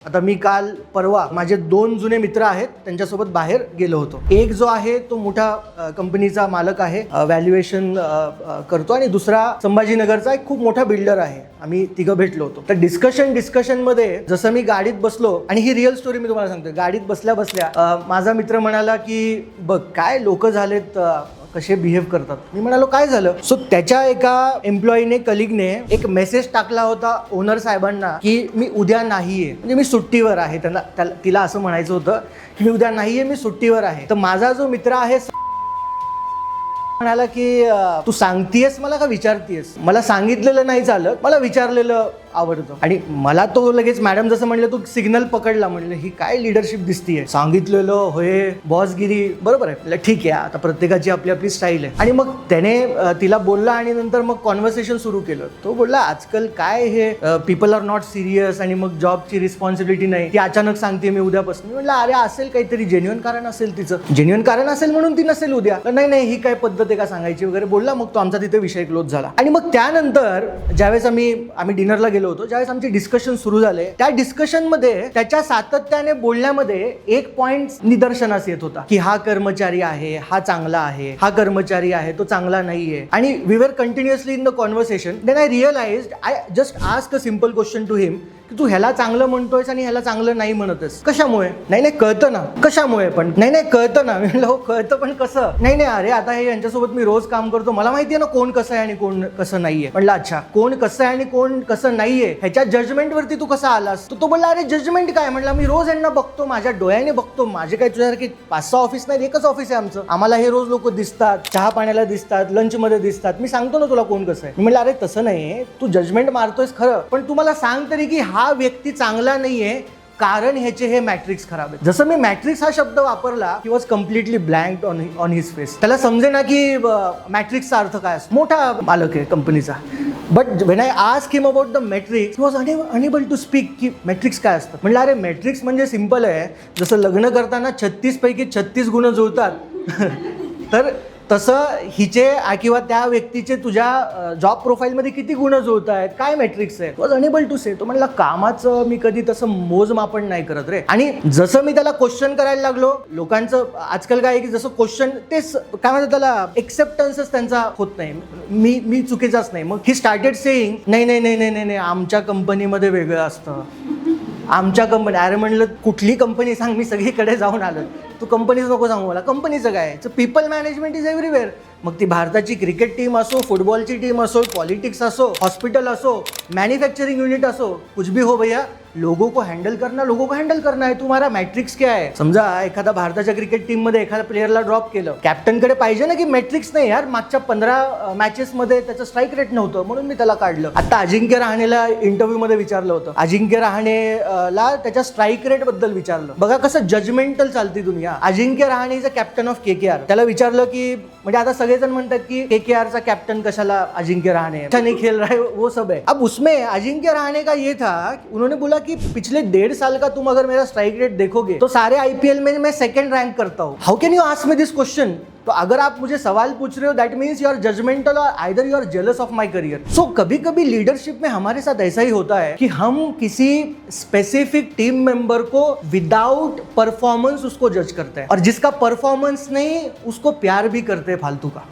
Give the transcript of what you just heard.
आता मी काल परवा माझे 2 जुने मित्र आहेत त्यांच्यासोबत बाहेर गेलो होतो. एक जो आहे तो मोठा कंपनीचा मालक आहे, व्हॅल्युएशन करतो, आणि दुसरा संभाजीनगरचा एक खूप मोठा बिल्डर आहे. आम्ही तिघं भेटलो होतो. तर डिस्कशन मध्ये जसं मी गाडीत बसलो, आणि ही रिअल स्टोरी मी तुम्हाला सांगतो. गाडीत बसल्या बसल्या माझा मित्र म्हणाला की बघ काय लोक झालेत, कसे बिहेव करतात. मी म्हणालो काय झालं. सो त्याच्या एका एम्प्लॉईने, कलिगने एक मेसेज टाकला होता ओनर साहेबांना की मी उद्या नाहीये, म्हणजे मी सुट्टीवर आहे. तिला असं म्हणायचं होतं की मी उद्या नाहीये, मी सुट्टीवर आहे. तर माझा जो मित्र आहे म्हणाला की तू सांगतेस मला का विचारतेस. मला सांगितलेलं नाही चालत, मला विचारलेलं आवडतं. आणि मला तो लगेच मॅडम जसं म्हणलं तू सिग्नल पकडला. म्हणलं ही काय लिडरशिप दिसतीये. सांगितलेलं होय, बॉसगिरी, बरोबर आहे. म्हणलं ठीक आहे, आता प्रत्येकाची आपली आपली स्टाईल आहे. आणि मग त्याने तिला बोलला, आणि नंतर मग कॉन्व्हर्सेशन सुरू केलं. तो बोलला आजकाल काय हे पीपल आर नॉट सिरियस, आणि मग जॉबची रिस्पॉन्सिबिलिटी नाही, ती अचानक सांगते मी उद्यापासून. म्हणलं अरे असेल काहीतरी जेन्युइन कारण असेल, तिचं जेन्युइन कारण असेल म्हणून ती नसेल उद्या. नाही ही काय पद्धत आहे का सांगायची वगैरे बोलला. मग तो आमचा तिथे विषय क्लोज झाला. आणि मग त्यानंतर ज्यावेळेस आम्ही डिनरला गेलो होतो, ज्यावेळेस आमचे डिस्कशन सुरू झाले, त्या डिस्कशन मध्ये त्याच्या सातत्याने बोलण्यामध्ये एक पॉइंट निदर्शनास येत होता की हा कर्मचारी आहे, हा चांगला आहे, हा कर्मचारी आहे, तो चांगला नाहीये. आणि we were continuously in the conversation. Then I realized, I just ask a simple question to him की तू ह्याला चांगलं म्हणतोयस आणि ह्याला चांगलं नाही म्हणतस, कशामुळे. नाही कळतं ना. कशामुळे पण. नाही कळतं ना. मी म्हणलं हो कळतं, पण कसं. नाही अरे आता हे यांच्यासोबत मी रोज काम करतो, मला माहितीये ना कोण कसं आहे आणि कोण कसं नाहीये. म्हणलं अच्छा, कोण कसं आहे आणि कोण कसं नाहीये ह्याच्या जजमेंट वरती तू कसा आलास. तो बोलला अरे जजमेंट काय. म्हणलं मी रोज यांना बघतो, माझ्या डोळ्याने बघतो. माझे काय तुझ्यासारखे 5-6 ऑफिस नाही, एकच ऑफिस आहे आमचं. आम्हाला हे रोज लोक दिसतात, चहा पाण्याला दिसतात, लंच मध्ये दिसतात. मी सांगतो ना तुला कोण कसं आहे. मी म्हणलं अरे तसं नाही, तू जजमेंट मारतोयस खरं, पण तू मला सांग तरी की हा व्यक्ती चांगला नाहीये कारण ह्याचे हे मॅट्रिक्स खराब आहे. जसं मी मॅट्रिक्स हा शब्द वापरला, he was completely blank on his face. त्याला समजे ना की मॅट्रिक्सचा अर्थ काय असतो. मोठा मालक आहे कंपनीचा. But when I ask him about the matrix, he was unable to speak की मॅट्रिक्स काय असतं. म्हणलं अरे मॅट्रिक्स म्हणजे सिम्पल आहे, जसं लग्न करताना 36 पैकी 36 गुण जुळतात तर तसं हिचे किंवा त्या व्यक्तीचे तुझ्या जॉब प्रोफाईलमध्ये किती गुण जुळत आहेत, काय मॅट्रिक्स आहे. वॉज अनेबल टू से. तो म्हणला कामाचं मी कधी तसं मोजमापन नाही करत रे. आणि जसं मी त्याला क्वेश्चन करायला लागलो, लोकांचं आजकाल काय आहे की जसं क्वेश्चन तेच काय म्हणतात त्याला, एक्सेप्टन्सच त्यांचा होत नाही, मी चुकीचाच नाही. मग ही स्टार्टेड सेईंग नाही आमच्या कंपनीमध्ये वेगळं असतं, आमच्या कंपनी. अरे म्हणलं कुठली कंपनी सांग, मी सगळीकडे जाऊन आलो. तू कंपनीच नको सांगू मला. कंपनीचं काय, पीपल मॅनेजमेंट इज एव्हरीवेअर. मग ती भारताची क्रिकेट टीम असो, फुटबॉलची टीम असो, पॉलिटिक्स असो, हॉस्पिटल असो, मॅन्युफॅक्चरिंग युनिट असो, कुछ भी हो भैया, लोगों को हँडल करना है. तुम्हारा मॅट्रिक्स क्या है. समजा एखादा भारताच्या क्रिकेट टीम मध्ये एखाद्या प्लेअरला ड्रॉप केलं, कॅप्टनकडे पाहिजे ना की मॅट्रिक्स नाही यार, मागच्या 15 मॅचेस मध्ये त्याचं स्ट्राईक रेट नव्हतं म्हणून मी त्याला काढलं. आता अजिंक्य रहाणेला इंटरव्ह्यू मध्ये विचारलं होतं, अजिंक्य रहाणेला त्याच्या स्ट्राईक रेट बद्दल विचारलं. बघा कसं जजमेंटल चालती दुनिया. Ajinkya Rahane is a captain of KKR. त्याला विचारलं की, म्हणजे आता सगळेजण म्हणतात की KKRचा कॅप्टन कशाला अजिंक्य रहाणे, अच्छा नहीं खेल रहा है वो सब है. अब उसमें अजिंक्य रहाणे का ये था, उन्होंने बोला कि पिछले 1.5 साल का तुम अगर मेरा स्ट्राइक रेट देखोगे तो सारे IPL में मैं सेकंड रैंक करता हूँ. How can you ask me this question. तो अगर आप मुझे सवाल पूछ रहे हो, that means you are judgmental और either you are jealous of my career. So कभी कभी लीडरशिप में हमारे साथ ऐसा ही होता है कि हम किसी स्पेसिफिक टीम मेंबर को विदाउट परफॉर्मेंस उसको जज करते हैं, और जिसका परफॉर्मेंस नहीं उसको प्यार भी करते हैं फालतू का.